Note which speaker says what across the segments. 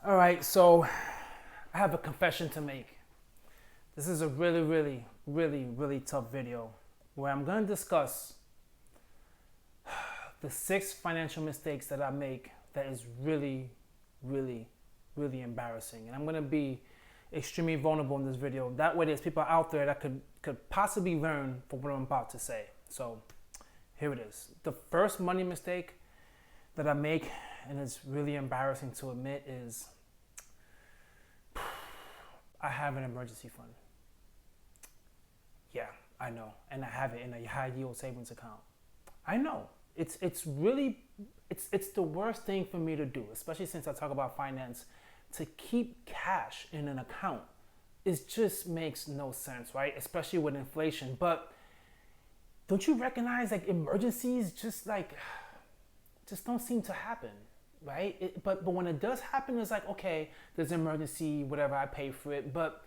Speaker 1: All right, so I have a confession to make. This is a really tough video where I'm going to discuss the 6 financial mistakes that I make that is really, really embarrassing. And I'm going to be extremely vulnerable in this video. That way there's people out there that could possibly learn from what I'm about to say. So here it is. The first money mistake that I make, and it's really embarrassing to admit, is I have an emergency fund. Yeah, I know. And I have it in a high yield savings account. I know. It's really it's the worst thing for me to do, especially since I talk about finance, to keep cash in an account. It just makes no sense, right? Especially with inflation. But don't you recognize like emergencies just don't seem to happen, right? But when it does happen, it's like, okay, there's an emergency, whatever, I pay for it. But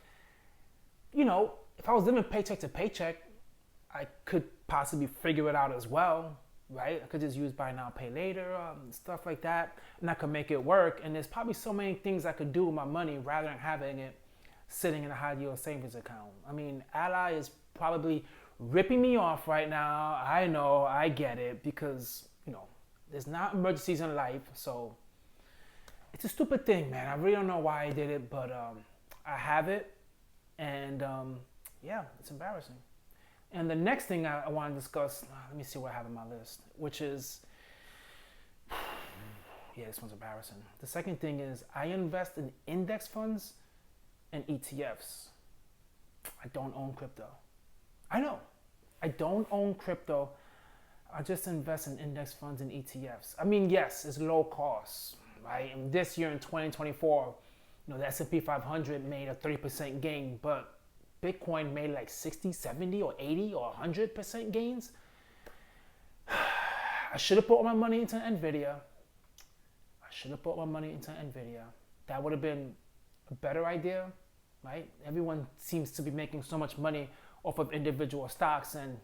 Speaker 1: if I was living paycheck to paycheck, I could possibly figure it out as well, right? I could just use buy now, pay later, stuff like that, and I could make it work. And there's probably so many things I could do with my money rather than having it sitting in a high yield savings account. I mean, Ally is probably ripping me off right now. I know, I get it, because there's not emergencies in life, so it's a stupid thing, man. I really don't know why I did it, but I have it, and yeah, it's embarrassing. And the next thing I want to discuss, let me see what I have on my list, which is, yeah, this one's embarrassing. The second thing is I invest in index funds and ETFs. I don't own crypto. I know. I don't own crypto. I just invest in index funds and ETFs. I mean, yes, it's low cost, right? And this year in 2024, the S&P 500 made a 30% gain, but Bitcoin made like 60, 70, or 80 or 100% gains. I should have put my money into Nvidia. That would have been a better idea, right? Everyone seems to be making so much money off of individual stocks, and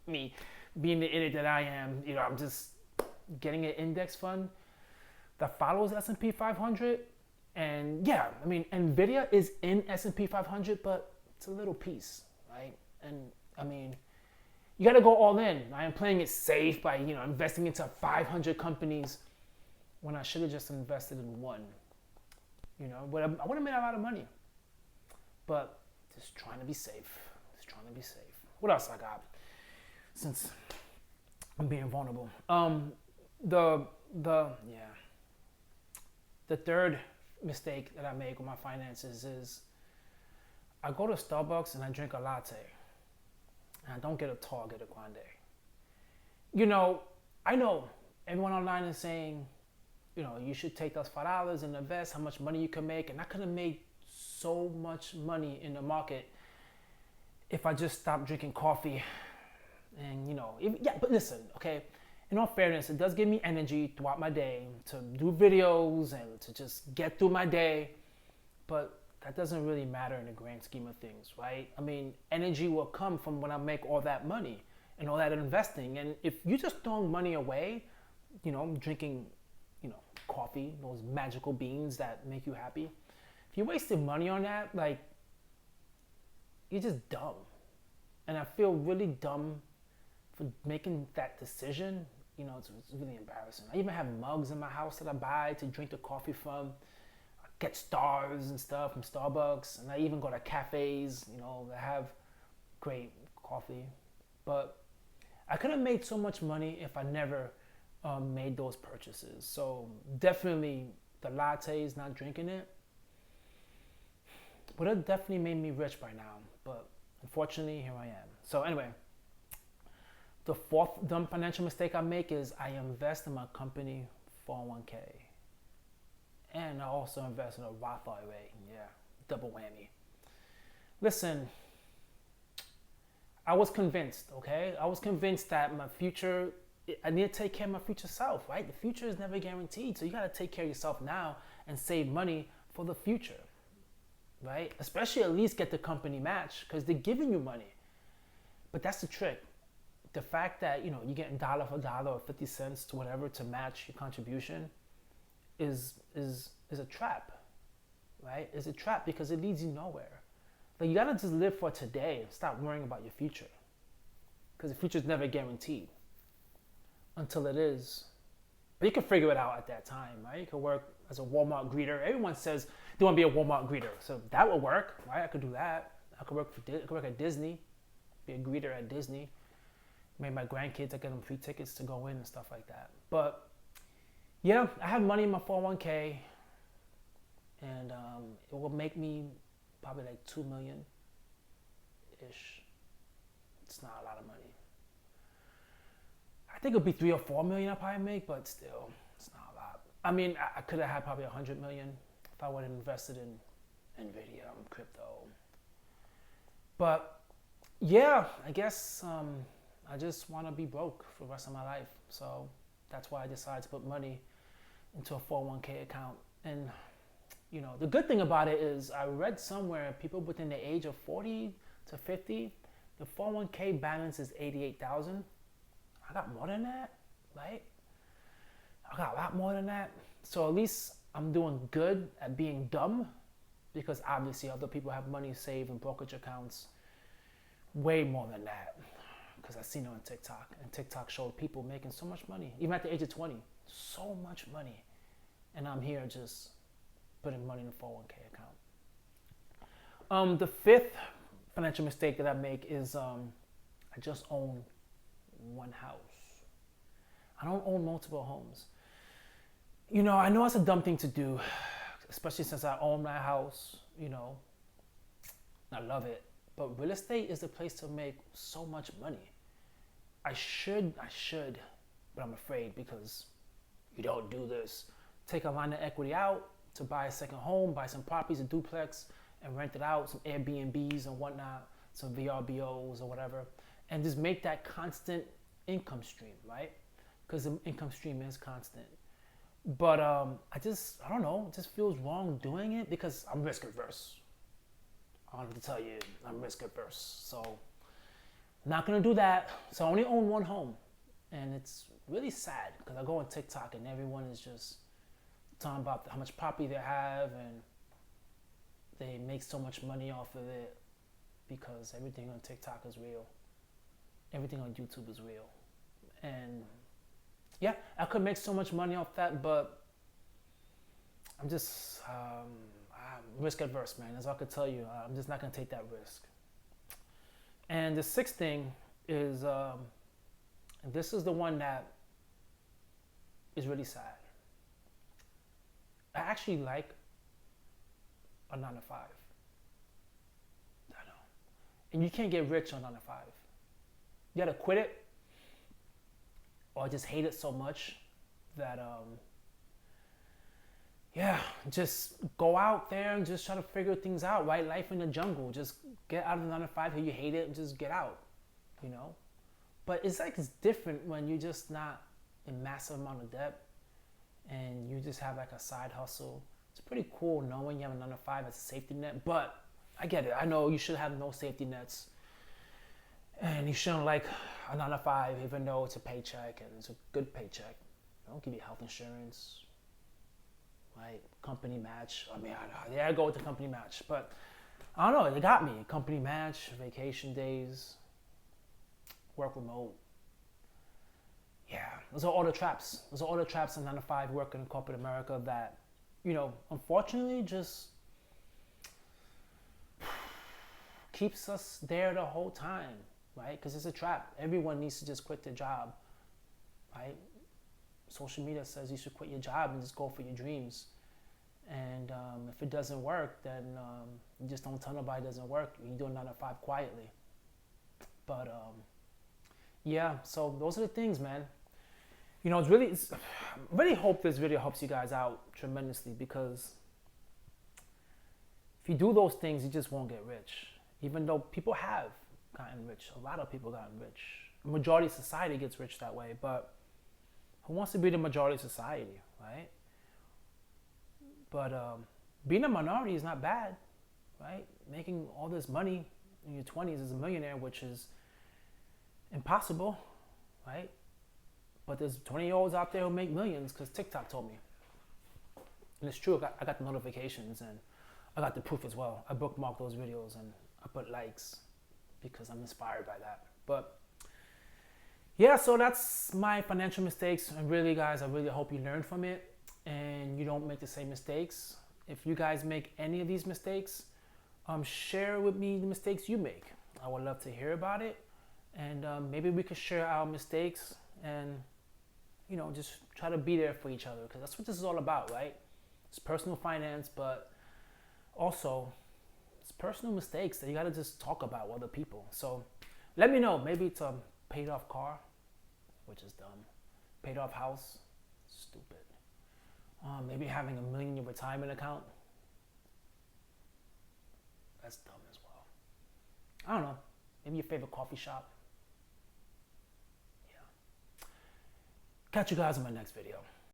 Speaker 1: me being the idiot that I am, I'm just getting an index fund that follows S&P 500. And yeah, I mean, Nvidia is in S&P 500, but it's a little piece, right? And I mean, you got to go all in. I am playing it safe by, investing into 500 companies when I should have just invested in one. But I would have made a lot of money. But just trying to be safe. What else I got? Since I'm being vulnerable. The third mistake that I make with my finances is I go to Starbucks and I drink a latte. And I don't get a tall, get a grande. I know everyone online is saying, you should take those $5 and invest how much money you can make. And I could have made so much money in the market if I just stopped drinking coffee. And but listen, okay, in all fairness, it does give me energy throughout my day to do videos and to just get through my day, but that doesn't really matter in the grand scheme of things, right? I mean, energy will come from when I make all that money and all that investing. And if you're just throwing money away, drinking, coffee, those magical beans that make you happy, if you're wasting money on that, like, you're just dumb. And I feel really dumb for making that decision. It's really embarrassing. I even have mugs in my house that I buy to drink the coffee from. I get stars and stuff from Starbucks, and I even go to cafes, that have great coffee. But I could have made so much money if I never made those purchases. So definitely the lattes, not drinking it, would have definitely made me rich by now. But unfortunately, here I am. So anyway, the fourth dumb financial mistake I make is I invest in my company 401k. And I also invest in a Roth IRA. Yeah, double whammy. Listen, I was convinced, okay? I was convinced that my future, I need to take care of my future self, right? The future is never guaranteed. So you got to take care of yourself now and save money for the future, right? Especially at least get the company match, because they're giving you money. But that's the trick. The fact that, you're getting dollar for dollar or 50 cents to whatever to match your contribution is a trap, right? It's a trap because it leads you nowhere. Like, you gotta just live for today and stop worrying about your future, because the future is never guaranteed until it is. But you can figure it out at that time, right? You can work as a Walmart greeter. Everyone says they want to be a Walmart greeter, so that would work, right? I could do that. I could work at Disney, be a greeter at Disney. Maybe my grandkids, I get them free tickets to go in and stuff like that. But yeah, I have money in my 401k, and it will make me probably like 2 million ish. It's not a lot of money. I think it'll be 3 or 4 million I probably make, but still, it's not a lot. I mean, I could have had probably 100 million if I would have invested in Nvidia and crypto. But yeah, I guess I just want to be broke for the rest of my life. So that's why I decided to put money into a 401k account. And you know, the good thing about it is I read somewhere people within the age of 40 to 50, the 401k balance is 88,000. I got more than that, right? I got a lot more than that. So at least I'm doing good at being dumb, because obviously other people have money saved in brokerage accounts way more than that. Because I seen it on TikTok, and TikTok showed people making so much money, even at the age of 20, so much money. And I'm here just putting money in a 401k account. The fifth financial mistake that I make is I just own one house. I don't own multiple homes. You know, I know it's a dumb thing to do, especially since I own my house, you know, I love it. But real estate is the place to make so much money. I should, but I'm afraid, because you don't do this. Take a line of equity out to buy a second home, buy some properties, a duplex, and rent it out, some Airbnbs and whatnot, some VRBOs or whatever, and just make that constant income stream, right? Because the income stream is constant. But I don't know, it just feels wrong doing it because I'm risk averse. I don't have to tell you, I'm risk averse. So I'm not gonna do that. So I only own one home. And it's really sad because I go on TikTok and everyone is just talking about how much property they have, and they make so much money off of it because everything on TikTok is real. Everything on YouTube is real. And yeah, I could make so much money off that, but I'm just I'm risk adverse, man. That's all I could tell you. I'm just not gonna take that risk. And the sixth thing is, and this is the one that is really sad. I actually like a 9 to 5. I know. And you can't get rich on 9 to 5. You gotta quit it, or just hate it so much that just go out there and just try to figure things out, right? Life in the jungle. Just get out of the 9 to 5 if you hate it, and just get out, you know? But it's different when you're just not in massive amount of debt and you just have like a side hustle. It's pretty cool knowing you have a 9 to 5 as a safety net, but I get it. I know you should have no safety nets, and you shouldn't like a 9 to 5 even though it's a paycheck and it's a good paycheck. They don't give you health insurance, right? Company match. I mean, I go with the company match, but I don't know. They got me. Company match, vacation days, work remote. Yeah, those are all the traps. Those are all the traps in 9 to 5 working in corporate America that, you know, unfortunately just keeps us there the whole time, right? Because it's a trap. Everyone needs to just quit their job, right? Social media says you should quit your job and just go for your dreams. And if it doesn't work, then you just don't tell nobody it doesn't work. You do a 9 to 5 quietly. But yeah, so those are the things, man. You know, I really hope this video helps you guys out tremendously, because if you do those things, you just won't get rich. Even though people have gotten rich. A lot of people gotten rich. The majority of society gets rich that way, but who wants to be the majority of society, right? But being a minority is not bad, right? Making all this money in your 20s as a millionaire, which is impossible, right? But there's 20-year-olds out there who make millions because TikTok told me. And it's true, I got the notifications and I got the proof as well. I bookmarked those videos and I put likes because I'm inspired by that. But yeah, so that's my financial mistakes. And really, guys, I really hope you learn from it and you don't make the same mistakes. If you guys make any of these mistakes, share with me the mistakes you make. I would love to hear about it. And maybe we could share our mistakes and, you know, just try to be there for each other, because that's what this is all about, right? It's personal finance, but also it's personal mistakes that you got to just talk about with other people. So let me know. Maybe it's a paid off car, which is dumb. Paid off house, stupid. Maybe having $1 million in your retirement account, that's dumb as well. I don't know. Maybe your favorite coffee shop. Yeah. Catch you guys in my next video.